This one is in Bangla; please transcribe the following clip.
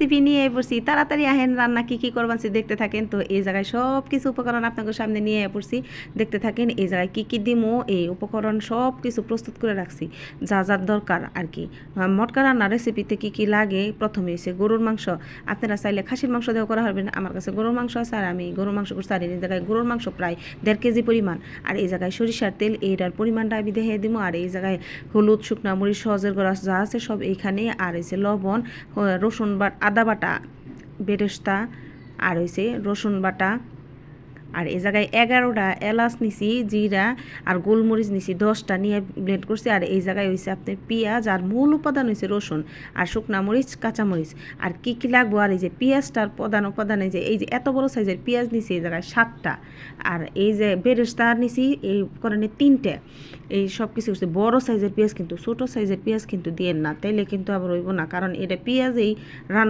রেসিপি নিয়ে পড়ছি, তাড়াতাড়ি আহেন রান্না কী কী করবেন দেখতে থাকেন। তো এই জায়গায় সব কিছু উপকরণ আপনাদের সামনে নিয়ে পড়ছি, দেখতে থাকেন। এই জায়গায় কী কী দিমো এই উপকরণ সব কিছু প্রস্তুত করে রাখছি, যা যার দরকার আর কি। মটকা রান্না রেসিপিতে কী কী লাগে, প্রথমে এসে গরুর মাংস, আপনারা চাইলে খাসির মাংস দেওয়া করা হবে না, আমার কাছে গরুর মাংস আছে আর আমি গরুর মাংস করছি। আর এই জায়গায় গরুর মাংস প্রায় 1.5 কেজি পরিমাণ। আর এই জায়গায় সরিষার তেল, এইটার পরিমাণটা আমি দেখে দিব। আর এই জায়গায় হলুদ, শুকনা মরিচ, সজের গড়া যা আছে সব এইখানে। আর হয়েছে লবণ, রসুন আদা বাটা, বেরেস্তা, আর হয়েছে রসুন বাটা। আর এই জায়গায় 11টা এলাচ নিছি, জিরা আর গোলমরিচ নিছি 10টা, নিয়ে ব্লেন্ড করছি। আর এই জায়গায় হয়েছে আপনার পেঁয়াজ, আর মূল উপাদান হয়েছে রসুন আর শুকনা মরিচ, কাঁচামরিচ। আর কী কী লাগবো, আর এই যে পেঁয়াজটার উপাদান এই যে এত বড় সাইজের পেঁয়াজ নিছি এই জায়গায় 7টা। আর এই যে বেরেস্তা নিছি এই কারণে 3টে। এই সব কিছু হচ্ছে বড় সাইজের পেঁয়াজ, কিন্তু ছোটো সাইজের পেঁয়াজ কিন্তু দিয়েন না, তাইলে কিন্তু আবার হইব না, কারণ এটা পেঁয়াজ এই